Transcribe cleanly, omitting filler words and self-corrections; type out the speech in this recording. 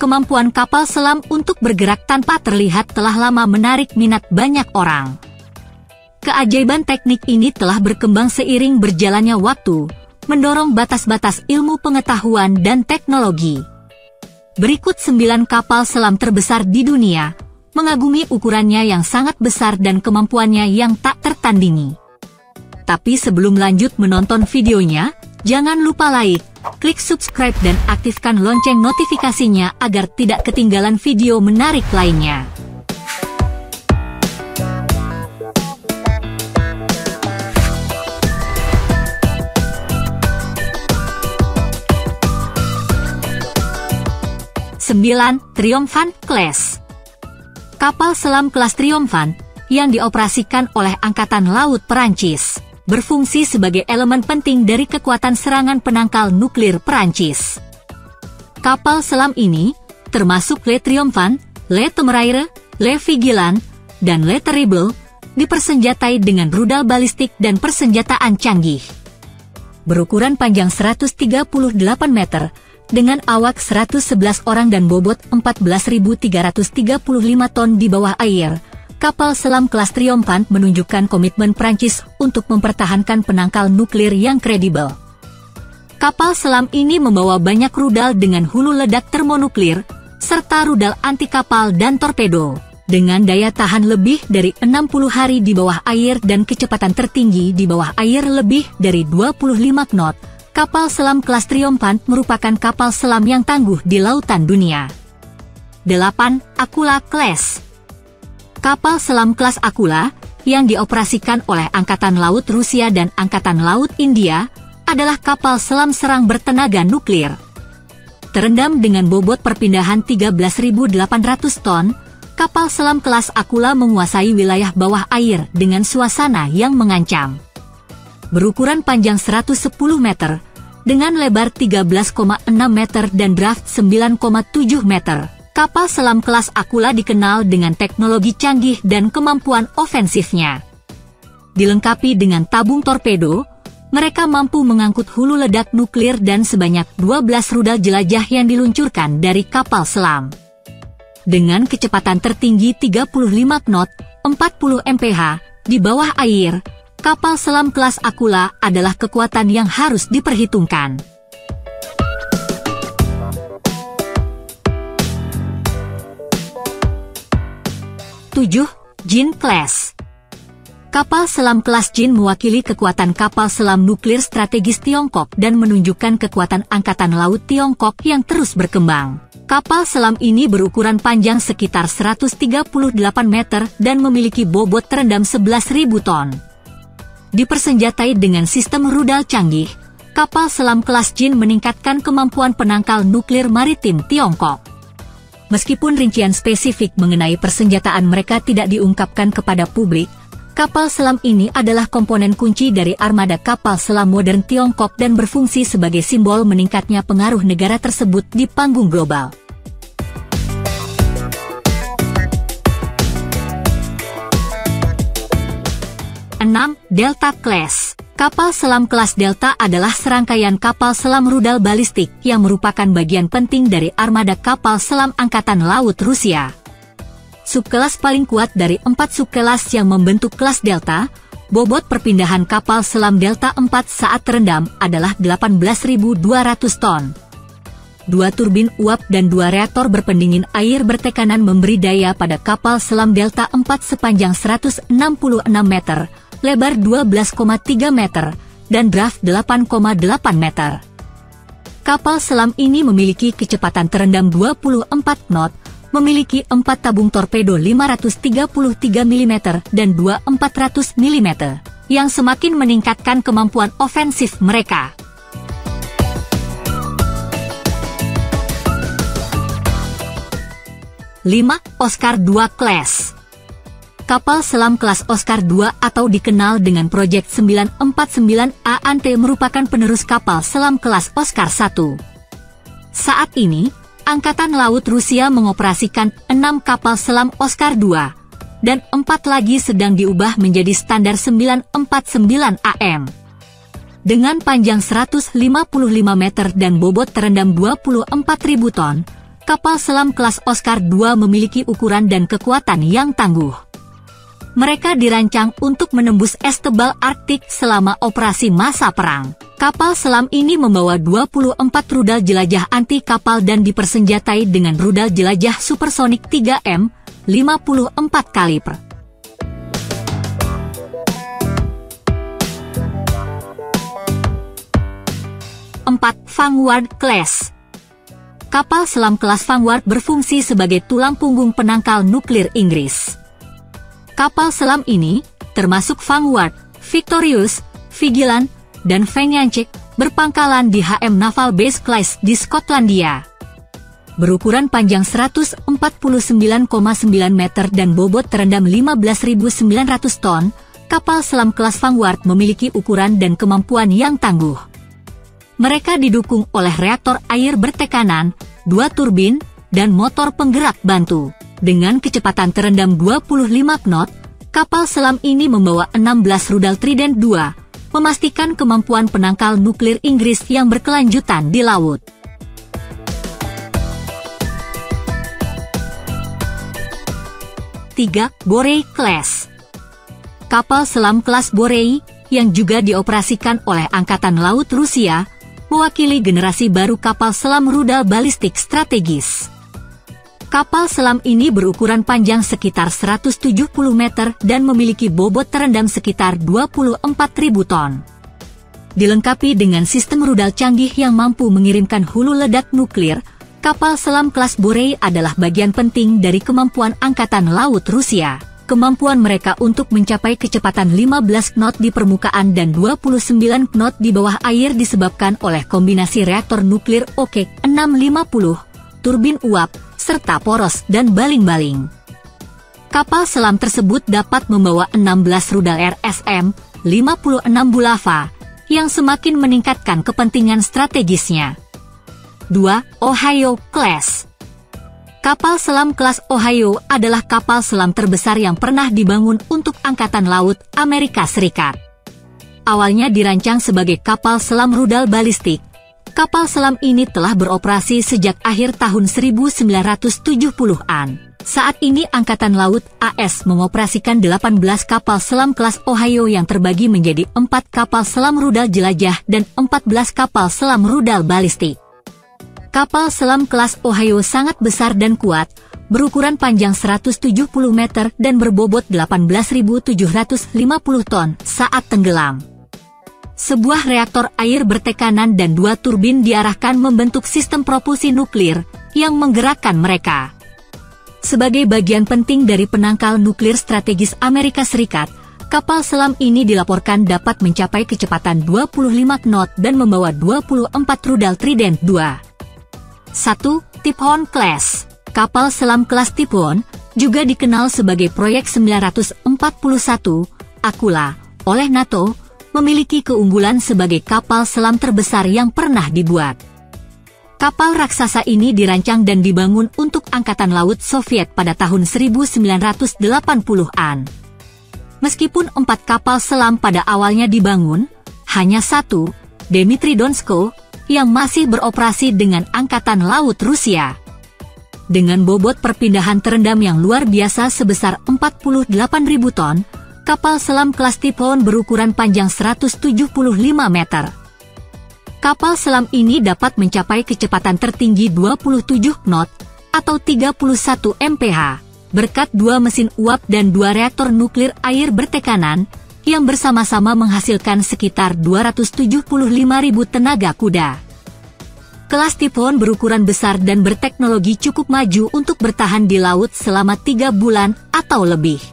kemampuan kapal selam untuk bergerak tanpa terlihat telah lama menarik minat banyak orang. Keajaiban teknik ini telah berkembang seiring berjalannya waktu, mendorong batas-batas ilmu pengetahuan dan teknologi. Berikut 9 kapal selam terbesar di dunia, mengagumi ukurannya yang sangat besar dan kemampuannya yang tak tertandingi. Tapi sebelum lanjut menonton videonya, jangan lupa like, klik subscribe dan aktifkan lonceng notifikasinya agar tidak ketinggalan video menarik lainnya. Triomphant Class. Kapal selam kelas Triomphant yang dioperasikan oleh Angkatan Laut Perancis berfungsi sebagai elemen penting dari kekuatan serangan penangkal nuklir Perancis. Kapal selam ini, termasuk Le Triomphant, Le Téméraire, Le Vigilant, dan Le Terrible, dipersenjatai dengan rudal balistik dan persenjataan canggih. Berukuran panjang 138 meter, dengan awak 111 orang dan bobot 14.335 ton di bawah air, kapal selam kelas Triomphant menunjukkan komitmen Prancis untuk mempertahankan penangkal nuklir yang kredibel. Kapal selam ini membawa banyak rudal dengan hulu ledak termonuklir, serta rudal anti kapal dan torpedo. Dengan daya tahan lebih dari 60 hari di bawah air dan kecepatan tertinggi di bawah air lebih dari 25 knot, kapal selam kelas Triomphant merupakan kapal selam yang tangguh di lautan dunia. 8. Aquila Class. Kapal selam kelas Aquila, yang dioperasikan oleh Angkatan Laut Rusia dan Angkatan Laut India, adalah kapal selam serang bertenaga nuklir. Terendam dengan bobot perpindahan 13.800 ton, kapal selam kelas Aquila menguasai wilayah bawah air dengan suasana yang mengancam. Berukuran panjang 110 meter, dengan lebar 13,6 meter dan draft 9,7 meter. Kapal selam kelas Aquila dikenal dengan teknologi canggih dan kemampuan ofensifnya. Dilengkapi dengan tabung torpedo, mereka mampu mengangkut hulu ledak nuklir dan sebanyak 12 rudal jelajah yang diluncurkan dari kapal selam. Dengan kecepatan tertinggi 35 knot, 40 mph, di bawah air, kapal selam kelas Aquila adalah kekuatan yang harus diperhitungkan. 7. Jin Class. Kapal selam kelas Jin mewakili kekuatan kapal selam nuklir strategis Tiongkok dan menunjukkan kekuatan Angkatan Laut Tiongkok yang terus berkembang. Kapal selam ini berukuran panjang sekitar 138 meter dan memiliki bobot terendam 11.000 ton. Dipersenjatai dengan sistem rudal canggih, kapal selam kelas Jin meningkatkan kemampuan penangkal nuklir maritim Tiongkok. Meskipun rincian spesifik mengenai persenjataan mereka tidak diungkapkan kepada publik, kapal selam ini adalah komponen kunci dari armada kapal selam modern Tiongkok dan berfungsi sebagai simbol meningkatnya pengaruh negara tersebut di panggung global. 6. Delta Class. Kapal selam kelas Delta adalah serangkaian kapal selam rudal balistik yang merupakan bagian penting dari armada kapal selam Angkatan Laut Rusia. Subkelas paling kuat dari 4 subkelas yang membentuk kelas Delta, bobot perpindahan kapal selam Delta 4 saat terendam adalah 18.200 ton. 2 turbin uap dan 2 reaktor berpendingin air bertekanan memberi daya pada kapal selam Delta 4 sepanjang 166 meter, lebar 12,3 meter, dan draft 8,8 meter. Kapal selam ini memiliki kecepatan terendam 24 knot, memiliki 4 tabung torpedo 533 mm dan 2 400 mm, yang semakin meningkatkan kemampuan ofensif mereka. 5. Oscar II Class. Kapal selam kelas Oscar II atau dikenal dengan Project 949AANT merupakan penerus kapal selam kelas Oscar I. Saat ini, Angkatan Laut Rusia mengoperasikan 6 kapal selam Oscar II, dan 4 lagi sedang diubah menjadi standar 949 AM. Dengan panjang 155 meter dan bobot terendam 24.000 ton, kapal selam kelas Oscar II memiliki ukuran dan kekuatan yang tangguh. Mereka dirancang untuk menembus es tebal Arktik selama operasi masa perang. Kapal selam ini membawa 24 rudal jelajah anti kapal dan dipersenjatai dengan rudal jelajah supersonik 3M 54 kaliber. 4. Vanguard Class. Kapal selam kelas Vanguard berfungsi sebagai tulang punggung penangkal nuklir Inggris. Kapal selam ini, termasuk Vanguard, Victorious, Vigilant, dan Vengeance, berpangkalan di HM Naval Base Clyde di Skotlandia. Berukuran panjang 149,9 meter dan bobot terendam 15.900 ton, kapal selam kelas Vanguard memiliki ukuran dan kemampuan yang tangguh. Mereka didukung oleh reaktor air bertekanan, 2 turbin, dan motor penggerak bantu. Dengan kecepatan terendam 25 knot, kapal selam ini membawa 16 rudal Trident II, memastikan kemampuan penangkal nuklir Inggris yang berkelanjutan di laut. 3. Borei Class. Kapal selam kelas Borei, yang juga dioperasikan oleh Angkatan Laut Rusia, mewakili generasi baru kapal selam rudal balistik strategis. Kapal selam ini berukuran panjang sekitar 170 meter dan memiliki bobot terendam sekitar 24.000 ton. Dilengkapi dengan sistem rudal canggih yang mampu mengirimkan hulu ledak nuklir, kapal selam kelas Borei adalah bagian penting dari kemampuan Angkatan Laut Rusia. Kemampuan mereka untuk mencapai kecepatan 15 knot di permukaan dan 29 knot di bawah air disebabkan oleh kombinasi reaktor nuklir Oke 650, turbin uap, serta poros dan baling-baling. Kapal selam tersebut dapat membawa 16 rudal RSM 56 Bulava, yang semakin meningkatkan kepentingan strategisnya. 2. Ohio Class. Kapal selam kelas Ohio adalah kapal selam terbesar yang pernah dibangun untuk Angkatan Laut Amerika Serikat. Awalnya dirancang sebagai kapal selam rudal balistik, kapal selam ini telah beroperasi sejak akhir tahun 1970-an. Saat ini Angkatan Laut AS mengoperasikan 18 kapal selam kelas Ohio yang terbagi menjadi 4 kapal selam rudal jelajah dan 14 kapal selam rudal balistik. Kapal selam kelas Ohio sangat besar dan kuat, berukuran panjang 170 meter dan berbobot 18.750 ton saat tenggelam. Sebuah reaktor air bertekanan dan 2 turbin diarahkan membentuk sistem propulsi nuklir yang menggerakkan mereka. Sebagai bagian penting dari penangkal nuklir strategis Amerika Serikat, kapal selam ini dilaporkan dapat mencapai kecepatan 25 knot dan membawa 24 rudal Trident II. 1. Tiphon Class. Kapal selam kelas Tiphon, juga dikenal sebagai Proyek 941, Akula, oleh NATO, memiliki keunggulan sebagai kapal selam terbesar yang pernah dibuat. Kapal raksasa ini dirancang dan dibangun untuk Angkatan Laut Soviet pada tahun 1980-an. Meskipun 4 kapal selam pada awalnya dibangun, hanya 1, Dmitry Donskoy, yang masih beroperasi dengan Angkatan Laut Rusia. Dengan bobot perpindahan terendam yang luar biasa sebesar 48.000 ton, kapal selam kelas Tiphon berukuran panjang 175 meter. Kapal selam ini dapat mencapai kecepatan tertinggi 27 knot atau 31 mph, berkat 2 mesin uap dan 2 reaktor nuklir air bertekanan, yang bersama-sama menghasilkan sekitar 275.000 tenaga kuda. Kelas Tiphon berukuran besar dan berteknologi cukup maju untuk bertahan di laut selama 3 bulan atau lebih.